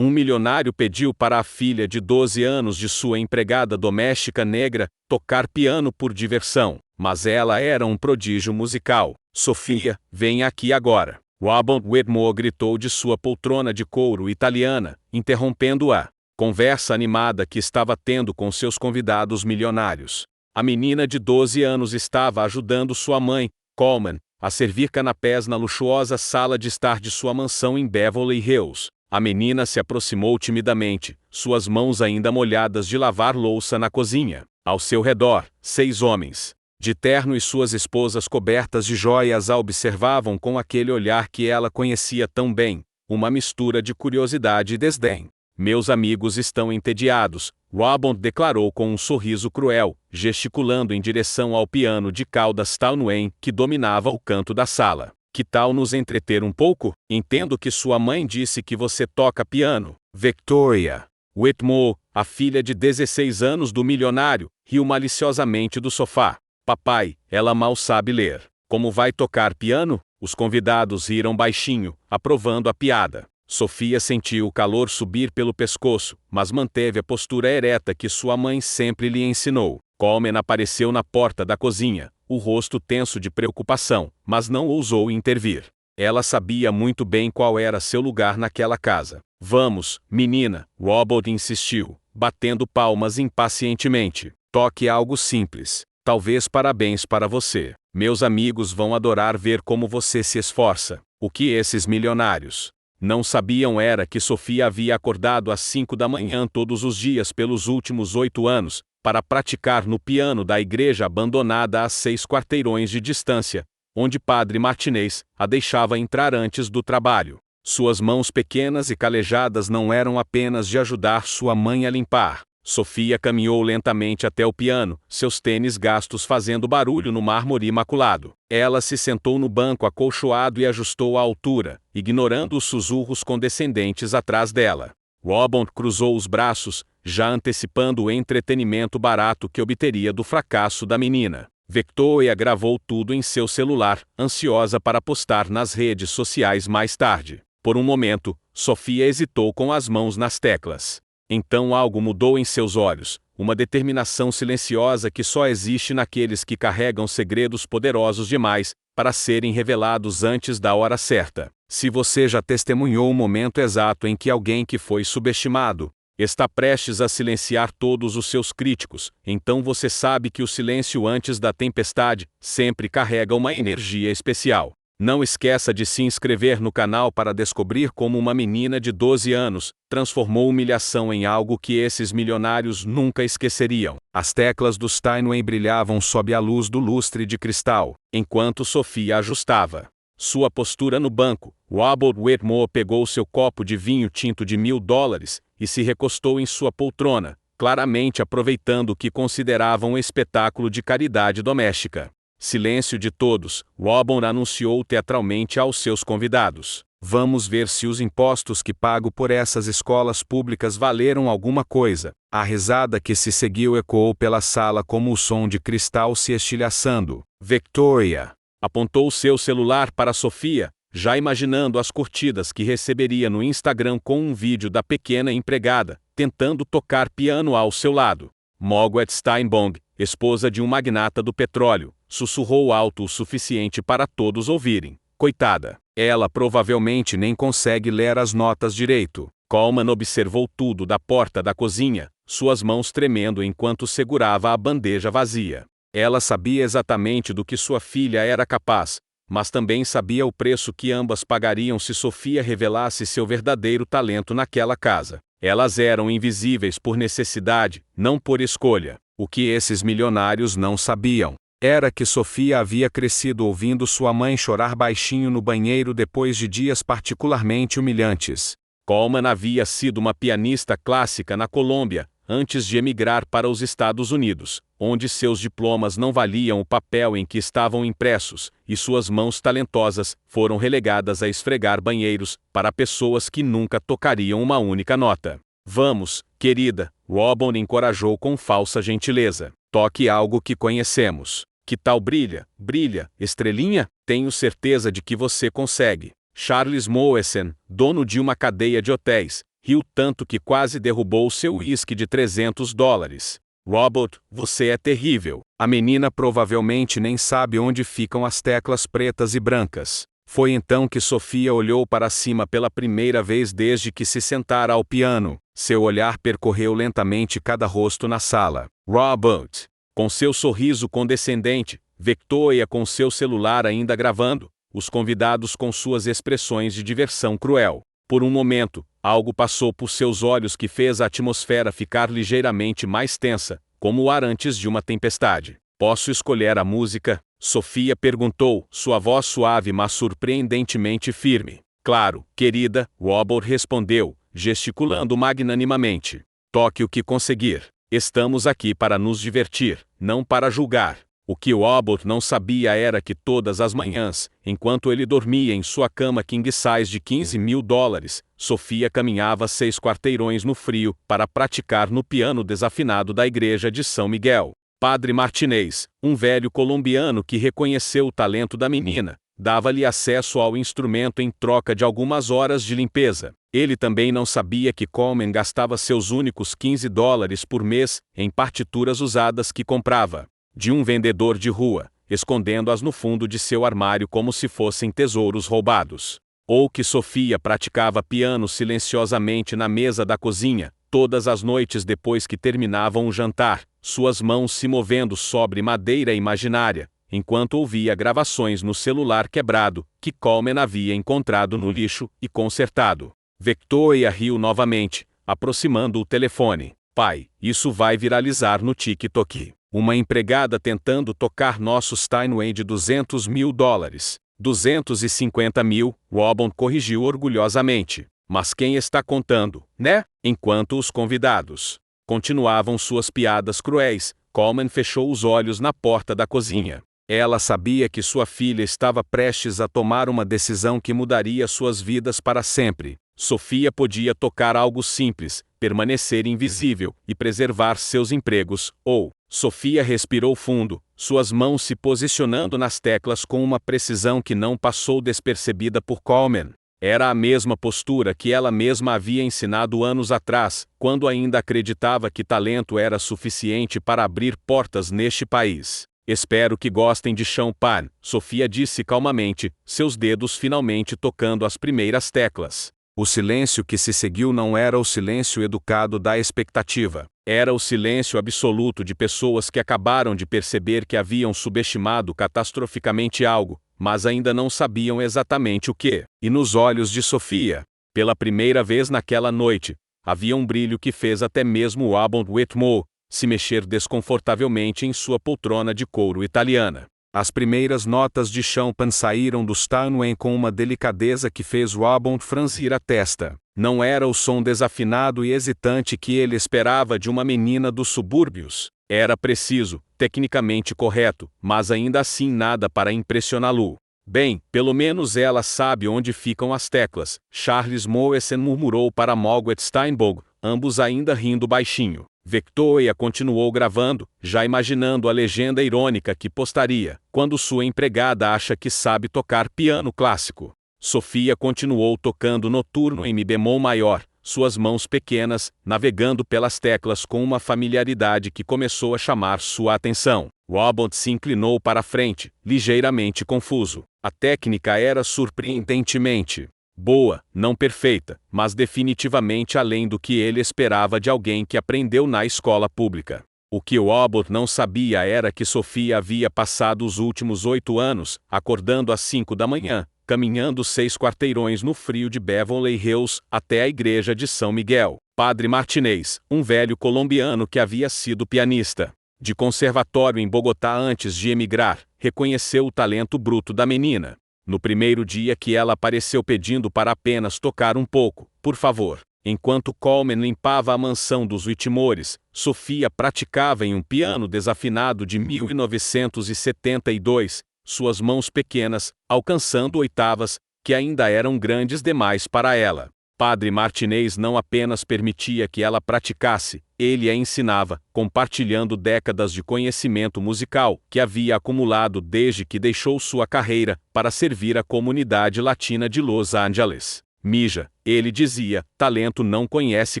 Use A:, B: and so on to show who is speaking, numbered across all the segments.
A: Um milionário pediu para a filha de 12 anos de sua empregada doméstica negra tocar piano por diversão, mas ela era um prodígio musical. Sofia, vem aqui agora. Robert Whitmore gritou de sua poltrona de couro italiana, interrompendo a conversa animada que estava tendo com seus convidados milionários. A menina de 12 anos estava ajudando sua mãe, Coleman, a servir canapés na luxuosa sala de estar de sua mansão em Beverly Hills. A menina se aproximou timidamente, suas mãos ainda molhadas de lavar louça na cozinha. Ao seu redor, 6 homens, de terno e suas esposas cobertas de joias a observavam com aquele olhar que ela conhecia tão bem, uma mistura de curiosidade e desdém. Meus amigos estão entediados, Robert declarou com um sorriso cruel, gesticulando em direção ao piano de cauda Steinway que dominava o canto da sala. Que tal nos entreter um pouco? Entendo que sua mãe disse que você toca piano. Victoria Whitmore, a filha de 16 anos do milionário, riu maliciosamente do sofá. Papai, ela mal sabe ler. Como vai tocar piano? Os convidados riram baixinho, aprovando a piada. Sofia sentiu o calor subir pelo pescoço, mas manteve a postura ereta que sua mãe sempre lhe ensinou. Coleman apareceu na porta da cozinha, o rosto tenso de preocupação, mas não ousou intervir. Ela sabia muito bem qual era seu lugar naquela casa. Vamos, menina, Robert insistiu, batendo palmas impacientemente. Toque algo simples. Talvez parabéns para você. Meus amigos vão adorar ver como você se esforça. O que esses milionários não sabiam era que Sofia havia acordado às 5 da manhã todos os dias pelos últimos 8 anos, para praticar no piano da igreja abandonada a 6 quarteirões de distância, onde Padre Martinez a deixava entrar antes do trabalho. Suas mãos pequenas e calejadas não eram apenas de ajudar sua mãe a limpar. Sofia caminhou lentamente até o piano, seus tênis gastos fazendo barulho no mármore imaculado. Ela se sentou no banco acolchoado e ajustou a altura, ignorando os sussurros condescendentes atrás dela. Robert cruzou os braços, já antecipando o entretenimento barato que obteria do fracasso da menina. Victoria gravou tudo em seu celular, ansiosa para postar nas redes sociais mais tarde. Por um momento, Sofia hesitou com as mãos nas teclas. Então algo mudou em seus olhos, uma determinação silenciosa que só existe naqueles que carregam segredos poderosos demais para serem revelados antes da hora certa. Se você já testemunhou o momento exato em que alguém que foi subestimado está prestes a silenciar todos os seus críticos, então você sabe que o silêncio antes da tempestade sempre carrega uma energia especial. Não esqueça de se inscrever no canal para descobrir como uma menina de 12 anos transformou humilhação em algo que esses milionários nunca esqueceriam. As teclas do Steinway brilhavam sob a luz do lustre de cristal, enquanto Sofia ajustava sua postura no banco. Robert Whitmore pegou seu copo de vinho tinto de $1000 e se recostou em sua poltrona, claramente aproveitando o que considerava um espetáculo de caridade doméstica. Silêncio de todos, Robert anunciou teatralmente aos seus convidados. Vamos ver se os impostos que pago por essas escolas públicas valeram alguma coisa. A risada que se seguiu ecoou pela sala como o som de cristal se estilhaçando. Victoria apontou seu celular para Sofia, já imaginando as curtidas que receberia no Instagram com um vídeo da pequena empregada, tentando tocar piano ao seu lado. Margaret Steinbong, esposa de um magnata do petróleo, sussurrou alto o suficiente para todos ouvirem. Coitada, ela provavelmente nem consegue ler as notas direito. Coleman observou tudo da porta da cozinha, suas mãos tremendo enquanto segurava a bandeja vazia. Ela sabia exatamente do que sua filha era capaz, mas também sabia o preço que ambas pagariam se Sofia revelasse seu verdadeiro talento naquela casa. Elas eram invisíveis por necessidade, não por escolha. O que esses milionários não sabiam era que Sofia havia crescido ouvindo sua mãe chorar baixinho no banheiro depois de dias particularmente humilhantes. Coleman havia sido uma pianista clássica na Colômbia, antes de emigrar para os Estados Unidos, onde seus diplomas não valiam o papel em que estavam impressos, e suas mãos talentosas foram relegadas a esfregar banheiros para pessoas que nunca tocariam uma única nota. Vamos, querida, Robert encorajou com falsa gentileza. Toque algo que conhecemos. Que tal Brilha, Brilha, Estrelinha? Tenho certeza de que você consegue. Charles Moessen, dono de uma cadeia de hotéis, Riu tanto que quase derrubou seu uísque de $300. Robert, você é terrível. A menina provavelmente nem sabe onde ficam as teclas pretas e brancas. Foi então que Sofia olhou para cima pela primeira vez desde que se sentara ao piano. Seu olhar percorreu lentamente cada rosto na sala. Robert, com seu sorriso condescendente, Victoria com seu celular ainda gravando, os convidados com suas expressões de diversão cruel. Por um momento, algo passou por seus olhos que fez a atmosfera ficar ligeiramente mais tensa, como o ar antes de uma tempestade. Posso escolher a música? Sofia perguntou, sua voz suave mas surpreendentemente firme. Claro, querida, Robert respondeu, gesticulando magnanimamente. Toque o que conseguir. Estamos aqui para nos divertir, não para julgar. O que Robert não sabia era que todas as manhãs, enquanto ele dormia em sua cama king size de $15.000, Sofia caminhava 6 quarteirões no frio para praticar no piano desafinado da igreja de São Miguel. Padre Martinez, um velho colombiano que reconheceu o talento da menina, dava-lhe acesso ao instrumento em troca de algumas horas de limpeza. Ele também não sabia que Coleman gastava seus únicos $15 por mês em partituras usadas que comprava de um vendedor de rua, escondendo-as no fundo de seu armário como se fossem tesouros roubados. Ou que Sofia praticava piano silenciosamente na mesa da cozinha, todas as noites depois que terminavam o jantar, suas mãos se movendo sobre madeira imaginária, enquanto ouvia gravações no celular quebrado, que Coleman havia encontrado no lixo e consertado. Victoria riu novamente, aproximando o telefone. Pai, isso vai viralizar no TikTok. Uma empregada tentando tocar nosso Steinway de $200.000. 250 mil, Robert corrigiu orgulhosamente. Mas quem está contando, né? Enquanto os convidados continuavam suas piadas cruéis, Coleman fechou os olhos na porta da cozinha. Ela sabia que sua filha estava prestes a tomar uma decisão que mudaria suas vidas para sempre. Sofia podia tocar algo simples, permanecer invisível e preservar seus empregos, ou... Sofia respirou fundo, suas mãos se posicionando nas teclas com uma precisão que não passou despercebida por Coleman. Era a mesma postura que ela mesma havia ensinado anos atrás, quando ainda acreditava que talento era suficiente para abrir portas neste país. Espero que gostem de Champagne, Sofia disse calmamente, seus dedos finalmente tocando as primeiras teclas. O silêncio que se seguiu não era o silêncio educado da expectativa. Era o silêncio absoluto de pessoas que acabaram de perceber que haviam subestimado catastroficamente algo, mas ainda não sabiam exatamente o que. E nos olhos de Sofia, pela primeira vez naquela noite, havia um brilho que fez até mesmo Robert Whitmore se mexer desconfortavelmente em sua poltrona de couro italiana. As primeiras notas de Champagne saíram do Steinway com uma delicadeza que fez Robert franzir a testa. Não era o som desafinado e hesitante que ele esperava de uma menina dos subúrbios. Era preciso, tecnicamente correto, mas ainda assim nada para impressioná-lo. Bem, pelo menos ela sabe onde ficam as teclas, Charles Moesen murmurou para Margaret Steinberg, ambos ainda rindo baixinho. Victoria continuou gravando, já imaginando a legenda irônica que postaria, quando sua empregada acha que sabe tocar piano clássico. Sofia continuou tocando noturno em mi bemol maior, suas mãos pequenas, navegando pelas teclas com uma familiaridade que começou a chamar sua atenção. Robert se inclinou para a frente, ligeiramente confuso. A técnica era surpreendentemente boa, não perfeita, mas definitivamente além do que ele esperava de alguém que aprendeu na escola pública. O que Robert não sabia era que Sofia havia passado os últimos 8 anos, acordando às 5 da manhã, caminhando 6 quarteirões no frio de Beverly Hills, até a igreja de São Miguel. Padre Martinez, um velho colombiano que havia sido pianista de conservatório em Bogotá antes de emigrar, reconheceu o talento bruto da menina. No primeiro dia que ela apareceu pedindo para apenas tocar um pouco, por favor. Enquanto Coleman limpava a mansão dos Whitmores, Sofia praticava em um piano desafinado de 1972, suas mãos pequenas, alcançando oitavas, que ainda eram grandes demais para ela. Padre Martinez não apenas permitia que ela praticasse, ele a ensinava, compartilhando décadas de conhecimento musical que havia acumulado desde que deixou sua carreira para servir a comunidade latina de Los Angeles. Mija, ele dizia, talento não conhece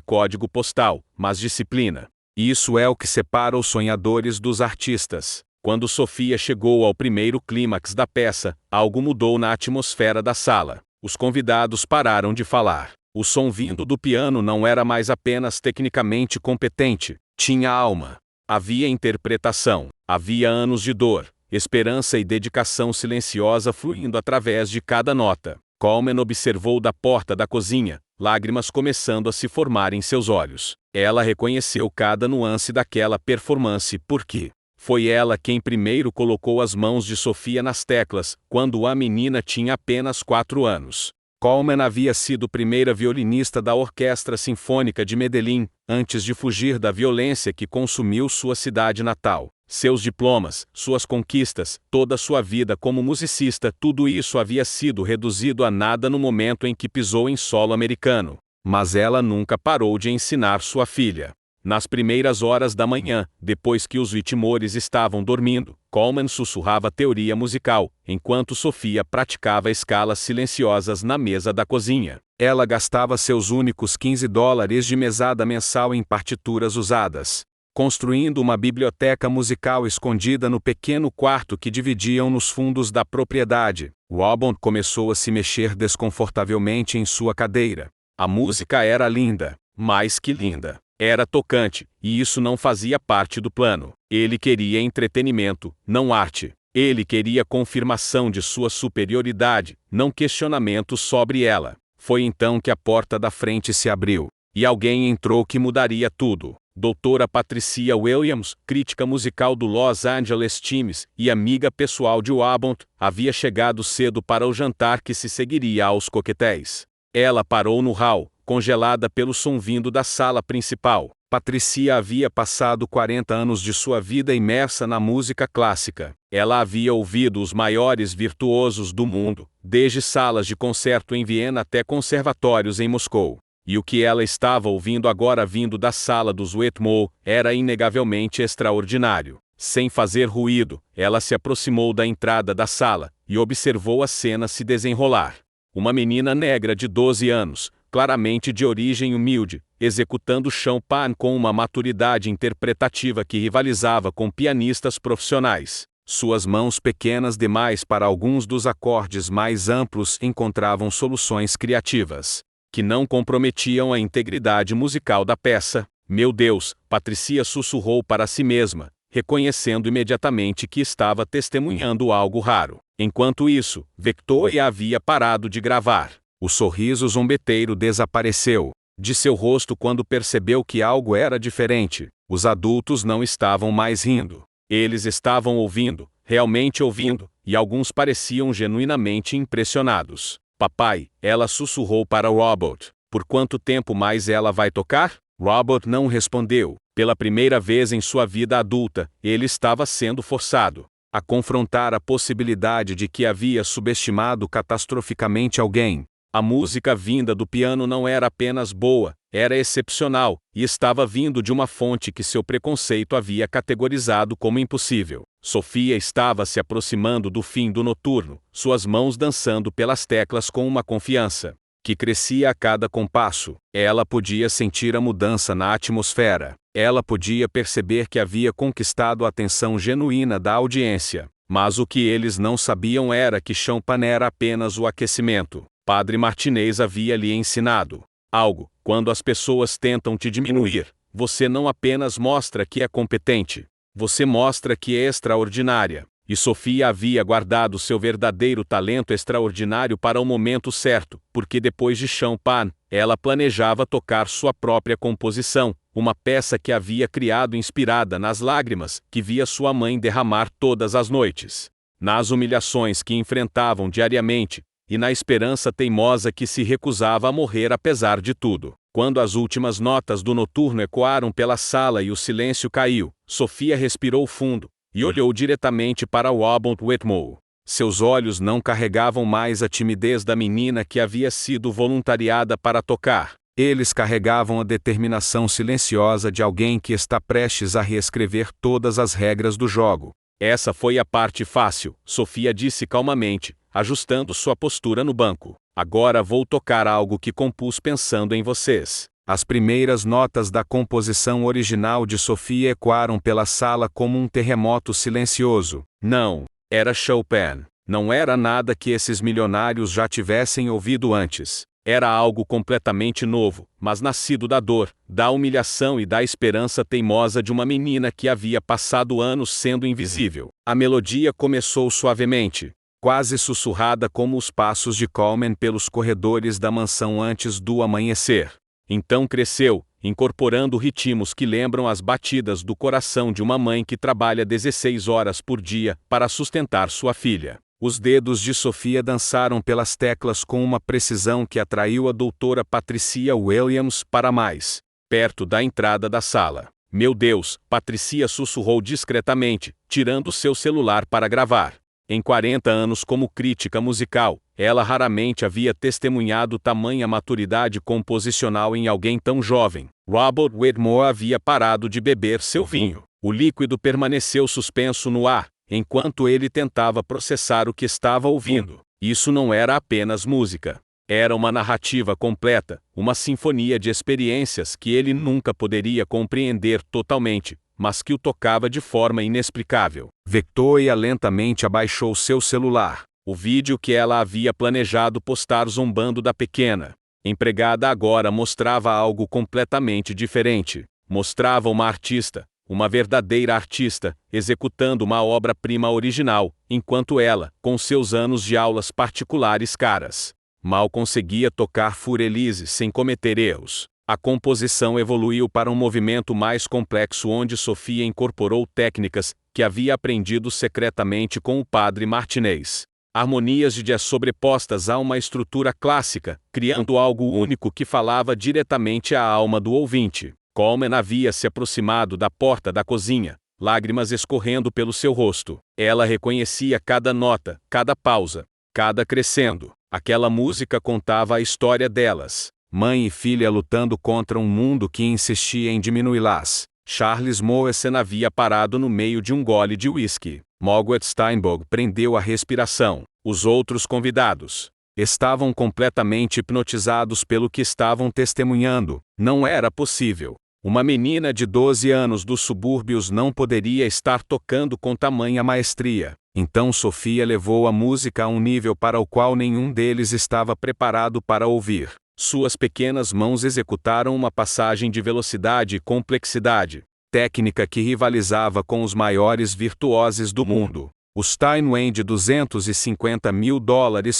A: código postal, mas disciplina. Isso é o que separa os sonhadores dos artistas. Quando Sofia chegou ao primeiro clímax da peça, algo mudou na atmosfera da sala. Os convidados pararam de falar. O som vindo do piano não era mais apenas tecnicamente competente, tinha alma. Havia interpretação, havia anos de dor, esperança e dedicação silenciosa fluindo através de cada nota. Coleman observou da porta da cozinha, lágrimas começando a se formar em seus olhos. Ela reconheceu cada nuance daquela performance porque foi ela quem primeiro colocou as mãos de Sofia nas teclas, quando a menina tinha apenas 4 anos. Coleman havia sido primeira violinista da Orquestra Sinfônica de Medellín, antes de fugir da violência que consumiu sua cidade natal. Seus diplomas, suas conquistas, toda sua vida como musicista, tudo isso havia sido reduzido a nada no momento em que pisou em solo americano. Mas ela nunca parou de ensinar sua filha. Nas primeiras horas da manhã, depois que os Whitmores estavam dormindo, Coleman sussurrava teoria musical, enquanto Sofia praticava escalas silenciosas na mesa da cozinha. Ela gastava seus únicos $15 de mesada mensal em partituras usadas, construindo uma biblioteca musical escondida no pequeno quarto que dividiam nos fundos da propriedade. Robert começou a se mexer desconfortavelmente em sua cadeira. A música era linda, mais que linda. Era tocante, e isso não fazia parte do plano. Ele queria entretenimento, não arte. Ele queria confirmação de sua superioridade, não questionamentos sobre ela. Foi então que a porta da frente se abriu, e alguém entrou que mudaria tudo. Doutora Patricia Williams, crítica musical do Los Angeles Times e amiga pessoal de Robert, havia chegado cedo para o jantar que se seguiria aos coquetéis. Ela parou no hall, congelada pelo som vindo da sala principal. Patricia havia passado 40 anos de sua vida imersa na música clássica. Ela havia ouvido os maiores virtuosos do mundo, desde salas de concerto em Viena até conservatórios em Moscou. E o que ela estava ouvindo agora vindo da sala dos Whitmore era inegavelmente extraordinário. Sem fazer ruído, ela se aproximou da entrada da sala e observou a cena se desenrolar. Uma menina negra de 12 anos, claramente de origem humilde, executando Chopin com uma maturidade interpretativa que rivalizava com pianistas profissionais. Suas mãos pequenas demais para alguns dos acordes mais amplos encontravam soluções criativas, que não comprometiam a integridade musical da peça. Meu Deus, Patricia sussurrou para si mesma, reconhecendo imediatamente que estava testemunhando algo raro. Enquanto isso, Victoria havia parado de gravar. O sorriso zombeteiro desapareceu de seu rosto quando percebeu que algo era diferente. Os adultos não estavam mais rindo. Eles estavam ouvindo, realmente ouvindo, e alguns pareciam genuinamente impressionados. Papai, ela sussurrou para Robert. Por quanto tempo mais ela vai tocar? Robert não respondeu. Pela primeira vez em sua vida adulta, ele estava sendo forçado a confrontar a possibilidade de que havia subestimado catastroficamente alguém. A música vinda do piano não era apenas boa, era excepcional, e estava vindo de uma fonte que seu preconceito havia categorizado como impossível. Sofia estava se aproximando do fim do noturno, suas mãos dançando pelas teclas com uma confiança que crescia a cada compasso. Ela podia sentir a mudança na atmosfera. Ela podia perceber que havia conquistado a atenção genuína da audiência. Mas o que eles não sabiam era que Chopin era apenas o aquecimento. Padre Martinez havia lhe ensinado algo. Quando as pessoas tentam te diminuir, você não apenas mostra que é competente, você mostra que é extraordinária. E Sofia havia guardado seu verdadeiro talento extraordinário para o momento certo, porque depois de Chopin, ela planejava tocar sua própria composição, uma peça que havia criado inspirada nas lágrimas que via sua mãe derramar todas as noites, nas humilhações que enfrentavam diariamente, e na esperança teimosa que se recusava a morrer apesar de tudo. Quando as últimas notas do noturno ecoaram pela sala e o silêncio caiu, Sofia respirou fundo e olhou diretamente para Robert Whitmore. Seus olhos não carregavam mais a timidez da menina que havia sido voluntariada para tocar. Eles carregavam a determinação silenciosa de alguém que está prestes a reescrever todas as regras do jogo. Essa foi a parte fácil, Sofia disse calmamente, ajustando sua postura no banco. Agora vou tocar algo que compus pensando em vocês. As primeiras notas da composição original de Sofia ecoaram pela sala como um terremoto silencioso. Não, era Chopin. Não era nada que esses milionários já tivessem ouvido antes. Era algo completamente novo, mas nascido da dor, da humilhação e da esperança teimosa de uma menina que havia passado anos sendo invisível. A melodia começou suavemente, quase sussurrada como os passos de Coleman pelos corredores da mansão antes do amanhecer. Então cresceu, incorporando ritmos que lembram as batidas do coração de uma mãe que trabalha 16 horas por dia para sustentar sua filha. Os dedos de Sofia dançaram pelas teclas com uma precisão que atraiu a doutora Patricia Williams para mais. Perto da entrada da sala. Meu Deus, Patricia sussurrou discretamente, tirando seu celular para gravar. Em 40 anos como crítica musical, ela raramente havia testemunhado tamanha maturidade composicional em alguém tão jovem. Robert Whitmore havia parado de beber seu vinho. O líquido permaneceu suspenso no ar, enquanto ele tentava processar o que estava ouvindo. Isso não era apenas música. Era uma narrativa completa, uma sinfonia de experiências que ele nunca poderia compreender totalmente, mas que o tocava de forma inexplicável. Victoria lentamente abaixou seu celular. O vídeo que ela havia planejado postar zombando da pequena empregada agora mostrava algo completamente diferente. Mostrava uma artista, uma verdadeira artista, executando uma obra-prima original, enquanto ela, com seus anos de aulas particulares caras, mal conseguia tocar Furelise sem cometer erros. A composição evoluiu para um movimento mais complexo onde Sofia incorporou técnicas que havia aprendido secretamente com o padre Martinez. Harmonias de jazz sobrepostas a uma estrutura clássica, criando algo único que falava diretamente à alma do ouvinte. Coleman havia se aproximado da porta da cozinha, lágrimas escorrendo pelo seu rosto. Ela reconhecia cada nota, cada pausa, cada crescendo. Aquela música contava a história delas. Mãe e filha lutando contra um mundo que insistia em diminuí-las. Charles Moesen havia parado no meio de um gole de uísque. Margaret Steinberg prendeu a respiração. Os outros convidados estavam completamente hipnotizados pelo que estavam testemunhando. Não era possível. Uma menina de 12 anos dos subúrbios não poderia estar tocando com tamanha maestria. Então Sofia levou a música a um nível para o qual nenhum deles estava preparado para ouvir. Suas pequenas mãos executaram uma passagem de velocidade e complexidade, técnica que rivalizava com os maiores virtuosos do mundo. O Steinway de $250 mil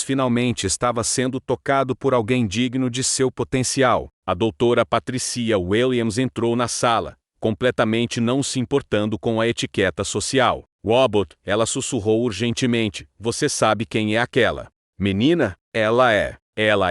A: finalmente estava sendo tocado por alguém digno de seu potencial. A doutora Patricia Williams entrou na sala, completamente não se importando com a etiqueta social. Robert, ela sussurrou urgentemente, você sabe quem é aquela menina? Ela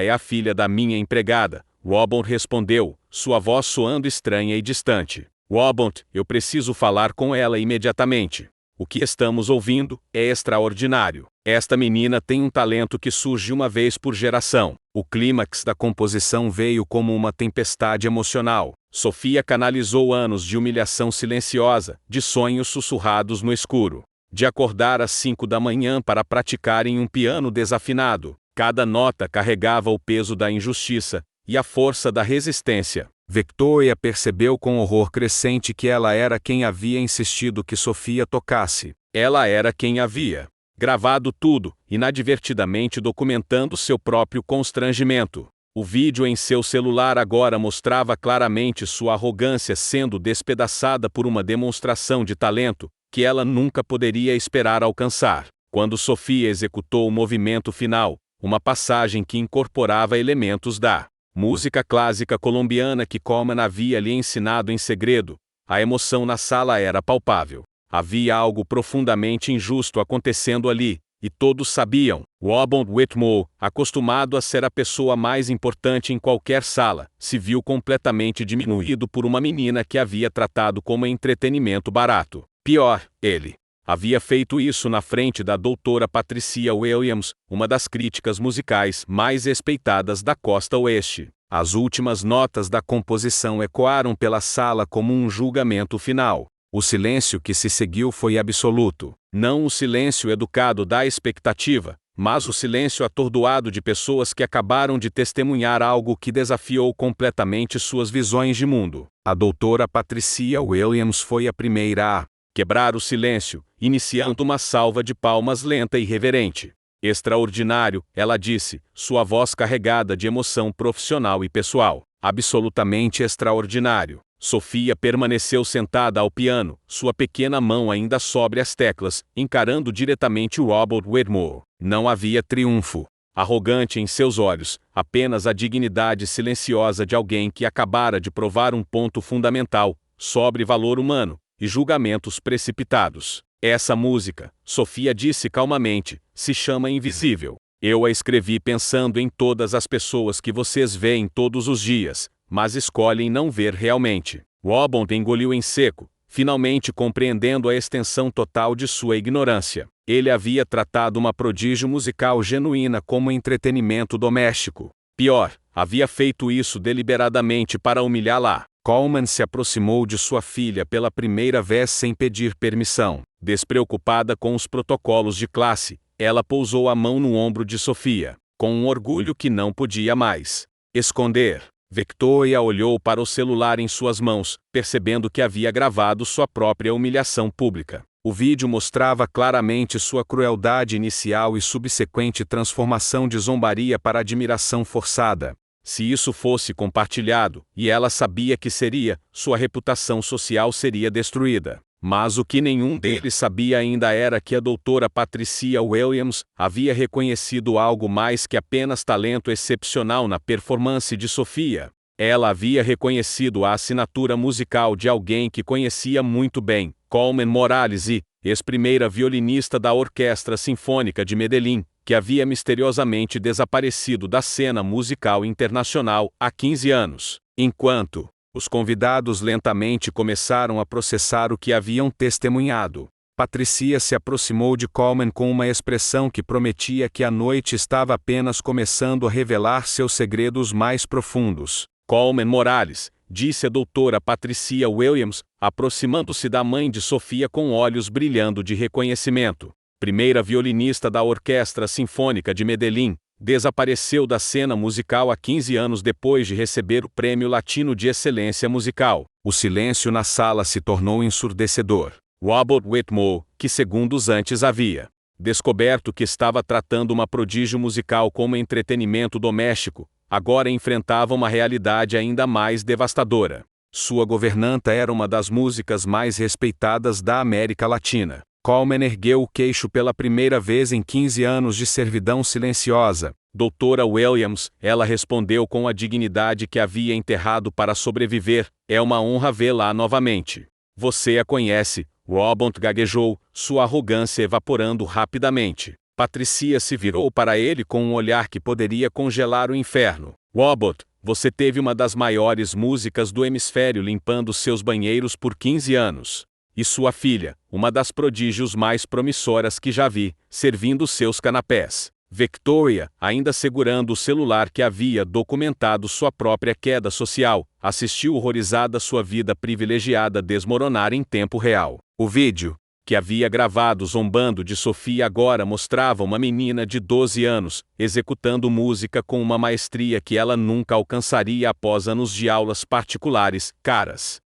A: é a filha da minha empregada. Robert respondeu, sua voz soando estranha e distante. Robert, eu preciso falar com ela imediatamente. O que estamos ouvindo é extraordinário. Esta menina tem um talento que surge uma vez por geração. O clímax da composição veio como uma tempestade emocional. Sofia canalizou anos de humilhação silenciosa, de sonhos sussurrados no escuro, de acordar às 5 da manhã para praticar em um piano desafinado. Cada nota carregava o peso da injustiça e a força da resistência. Victoria percebeu com horror crescente que ela era quem havia insistido que Sofia tocasse. Ela era quem havia gravado tudo, inadvertidamente documentando seu próprio constrangimento. O vídeo em seu celular agora mostrava claramente sua arrogância sendo despedaçada por uma demonstração de talento que ela nunca poderia esperar alcançar. Quando Sofia executou o movimento final, uma passagem que incorporava elementos da música clássica colombiana que Coleman havia lhe ensinado em segredo, a emoção na sala era palpável. Havia algo profundamente injusto acontecendo ali, e todos sabiam. Robert Whitmore, acostumado a ser a pessoa mais importante em qualquer sala, se viu completamente diminuído por uma menina que havia tratado como entretenimento barato. Pior, ele havia feito isso na frente da doutora Patricia Williams, uma das críticas musicais mais respeitadas da costa oeste. As últimas notas da composição ecoaram pela sala como um julgamento final. O silêncio que se seguiu foi absoluto. Não o silêncio educado da expectativa, mas o silêncio atordoado de pessoas que acabaram de testemunhar algo que desafiou completamente suas visões de mundo. A doutora Patricia Williams foi a primeira a quebrar o silêncio, iniciando uma salva de palmas lenta e reverente. Extraordinário, ela disse, sua voz carregada de emoção profissional e pessoal. Absolutamente extraordinário. Sofia permaneceu sentada ao piano, sua pequena mão ainda sobre as teclas, encarando diretamente Robert Whitmore. Não havia triunfo arrogante em seus olhos, apenas a dignidade silenciosa de alguém que acabara de provar um ponto fundamental, sobre valor humano, e julgamentos precipitados. Essa música, Sofia disse calmamente, se chama Invisível. Eu a escrevi pensando em todas as pessoas que vocês veem todos os dias, mas escolhem não ver realmente. Robert engoliu em seco, finalmente compreendendo a extensão total de sua ignorância. Ele havia tratado uma prodígio musical genuína como entretenimento doméstico. Pior, havia feito isso deliberadamente para humilhá-la. Coleman se aproximou de sua filha pela primeira vez sem pedir permissão. Despreocupada com os protocolos de classe, ela pousou a mão no ombro de Sofia, com um orgulho que não podia mais esconder. Victoria olhou para o celular em suas mãos, percebendo que havia gravado sua própria humilhação pública. O vídeo mostrava claramente sua crueldade inicial e subsequente transformação de zombaria para admiração forçada. Se isso fosse compartilhado, e ela sabia que seria, sua reputação social seria destruída. Mas o que nenhum deles sabia ainda era que a doutora Patricia Williams havia reconhecido algo mais que apenas talento excepcional na performance de Sofia. Ela havia reconhecido a assinatura musical de alguém que conhecia muito bem, Coleman Morales e, ex-primeira violinista da Orquestra Sinfônica de Medellín, que havia misteriosamente desaparecido da cena musical internacional há 15 anos. Enquanto os convidados lentamente começaram a processar o que haviam testemunhado, Patricia se aproximou de Coleman com uma expressão que prometia que a noite estava apenas começando a revelar seus segredos mais profundos. Coleman Morales, disse a doutora Patricia Williams, aproximando-se da mãe de Sofia com olhos brilhando de reconhecimento. Primeira violinista da Orquestra Sinfônica de Medellín, desapareceu da cena musical há 15 anos depois de receber o Prêmio Latino de Excelência Musical. O silêncio na sala se tornou ensurdecedor. Robert Whitmore, que segundos antes havia descoberto que estava tratando uma prodígio musical como entretenimento doméstico, agora enfrentava uma realidade ainda mais devastadora. Sua governanta era uma das músicas mais respeitadas da América Latina. Coleman ergueu o queixo pela primeira vez em 15 anos de servidão silenciosa. Doutora Williams, ela respondeu com a dignidade que havia enterrado para sobreviver, é uma honra vê-la novamente. Você a conhece, Robert gaguejou, sua arrogância evaporando rapidamente. Patricia se virou para ele com um olhar que poderia congelar o inferno. Robert, você teve uma das maiores músicas do hemisfério limpando seus banheiros por 15 anos. E sua filha, uma das prodígios mais promissoras que já vi, servindo seus canapés. Victoria, ainda segurando o celular que havia documentado sua própria queda social, assistiu horrorizada sua vida privilegiada desmoronar em tempo real. O vídeo, que havia gravado zombando de Sofia, agora mostrava uma menina de 12 anos, executando música com uma maestria que ela nunca alcançaria após anos de aulas particulares, caras.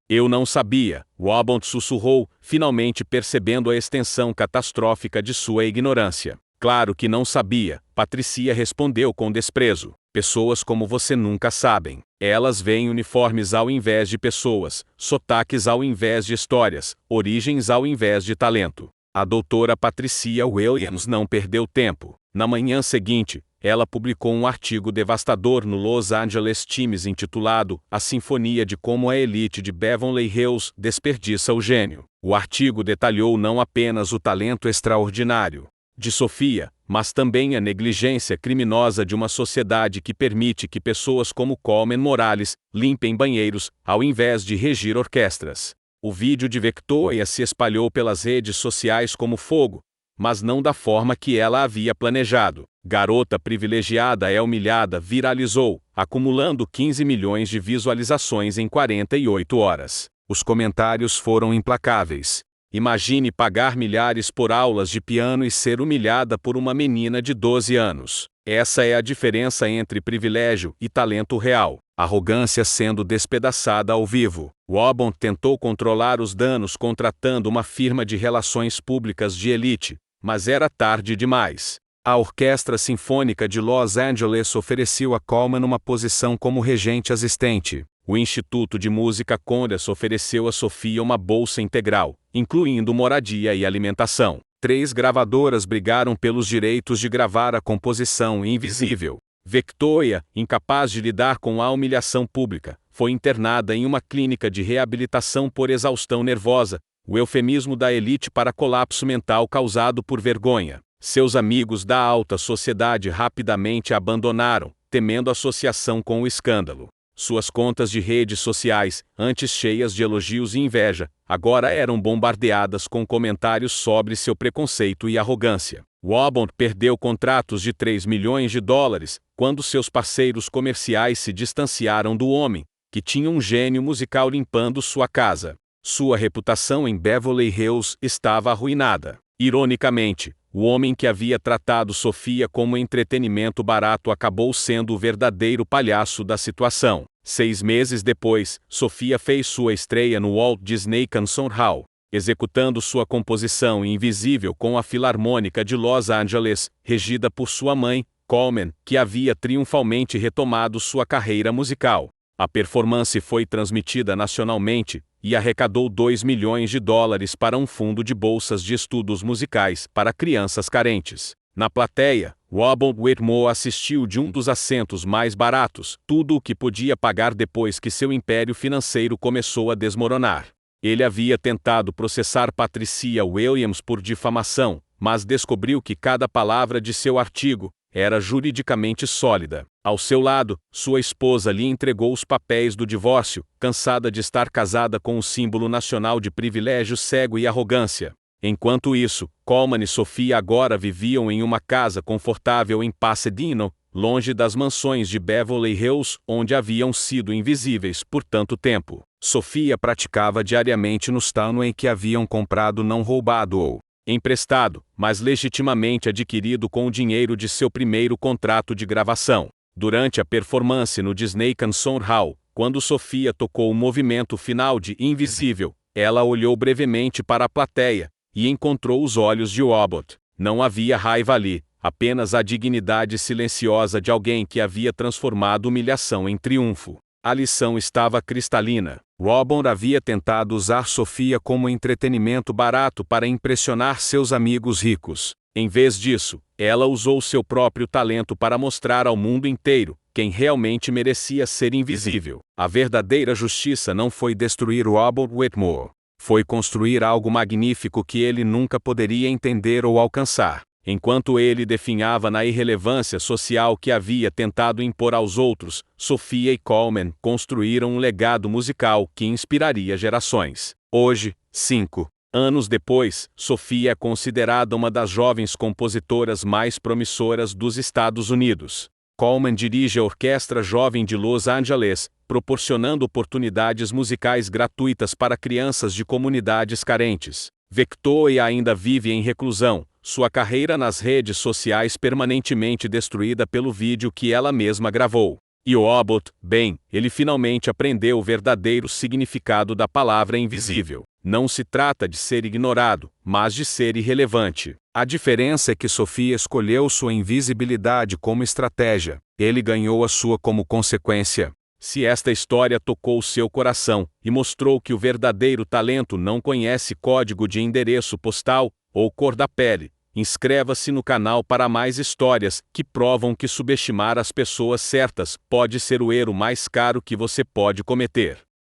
A: Eu não sabia, Robert sussurrou, finalmente percebendo a extensão catastrófica de sua ignorância. Claro que não sabia, Patricia respondeu com desprezo. Pessoas como você nunca sabem. Elas veem uniformes ao invés de pessoas, sotaques ao invés de histórias, origens ao invés de talento. A doutora Patricia Williams não perdeu tempo. Na manhã seguinte, ela publicou um artigo devastador no Los Angeles Times intitulado A Sinfonia de Como a Elite de Beverly Hills Desperdiça o Gênio. O artigo detalhou não apenas o talento extraordinário de Sofia, mas também a negligência criminosa de uma sociedade que permite que pessoas como Coleman Morales limpem banheiros, ao invés de regir orquestras. O vídeo de Victoria se espalhou pelas redes sociais como fogo, mas não da forma que ela havia planejado. Garota privilegiada é humilhada viralizou, acumulando 15 milhões de visualizações em 48 horas. Os comentários foram implacáveis. Imagine pagar milhares por aulas de piano e ser humilhada por uma menina de 12 anos. Essa é a diferença entre privilégio e talento real. Arrogância sendo despedaçada ao vivo. Wobon tentou controlar os danos contratando uma firma de relações públicas de elite, mas era tarde demais. A Orquestra Sinfônica de Los Angeles ofereceu a Coleman uma posição como regente assistente. O Instituto de Música Congress ofereceu a Sophia uma bolsa integral, incluindo moradia e alimentação. 3 gravadoras brigaram pelos direitos de gravar a composição Invisível. Victoria, incapaz de lidar com a humilhação pública, foi internada em uma clínica de reabilitação por exaustão nervosa, o eufemismo da elite para colapso mental causado por vergonha. Seus amigos da alta sociedade rapidamente a abandonaram, temendo associação com o escândalo. Suas contas de redes sociais, antes cheias de elogios e inveja, agora eram bombardeadas com comentários sobre seu preconceito e arrogância. Wobon perdeu contratos de 3 milhões de dólares, quando seus parceiros comerciais se distanciaram do homem, que tinha um gênio musical limpando sua casa. Sua reputação em Beverly Hills estava arruinada. Ironicamente, o homem que havia tratado Sophia como entretenimento barato acabou sendo o verdadeiro palhaço da situação. 6 meses depois, Sophia fez sua estreia no Walt Disney Concert Hall, executando sua composição Invisível com a Filarmônica de Los Angeles, regida por sua mãe, Coleman, que havia triunfalmente retomado sua carreira musical. A performance foi transmitida nacionalmente e arrecadou 2 milhões de dólares para um fundo de bolsas de estudos musicais para crianças carentes. Na plateia, Wobon Whitmore assistiu de um dos assentos mais baratos, tudo o que podia pagar depois que seu império financeiro começou a desmoronar. Ele havia tentado processar Patricia Williams por difamação, mas descobriu que cada palavra de seu artigo era juridicamente sólida. Ao seu lado, sua esposa lhe entregou os papéis do divórcio, cansada de estar casada com o símbolo nacional de privilégio cego e arrogância. Enquanto isso, Coleman e Sophia agora viviam em uma casa confortável em Pasadena, longe das mansões de Beverly Hills, onde haviam sido invisíveis por tanto tempo. Sophia praticava diariamente no Stanway que haviam comprado não roubado ou emprestado, mas legitimamente adquirido com o dinheiro de seu primeiro contrato de gravação. Durante a performance no Disney Concert Hall, quando Sophia tocou o movimento final de Invisível, ela olhou brevemente para a plateia e encontrou os olhos de Wobon. Não havia raiva ali, apenas a dignidade silenciosa de alguém que havia transformado humilhação em triunfo. A lição estava cristalina. Wobon havia tentado usar Sophia como entretenimento barato para impressionar seus amigos ricos. Em vez disso, ela usou seu próprio talento para mostrar ao mundo inteiro quem realmente merecia ser invisível. A verdadeira justiça não foi destruir Wobon Whitmore. Foi construir algo magnífico que ele nunca poderia entender ou alcançar. Enquanto ele definhava na irrelevância social que havia tentado impor aos outros, Sophia e Coleman construíram um legado musical que inspiraria gerações. Hoje, 5 anos depois, Sophia é considerada uma das jovens compositoras mais promissoras dos Estados Unidos. Coleman dirige a Orquestra Jovem de Los Angeles, proporcionando oportunidades musicais gratuitas para crianças de comunidades carentes. Victoria ainda vive em reclusão, sua carreira nas redes sociais permanentemente destruída pelo vídeo que ela mesma gravou. E Wobon, bem, ele finalmente aprendeu o verdadeiro significado da palavra invisível. Não se trata de ser ignorado, mas de ser irrelevante. A diferença é que Sophia escolheu sua invisibilidade como estratégia. Ele ganhou a sua como consequência. Se esta história tocou seu coração e mostrou que o verdadeiro talento não conhece código de endereço postal ou cor da pele, inscreva-se no canal para mais histórias que provam que subestimar as pessoas certas pode ser o erro mais caro que você pode cometer.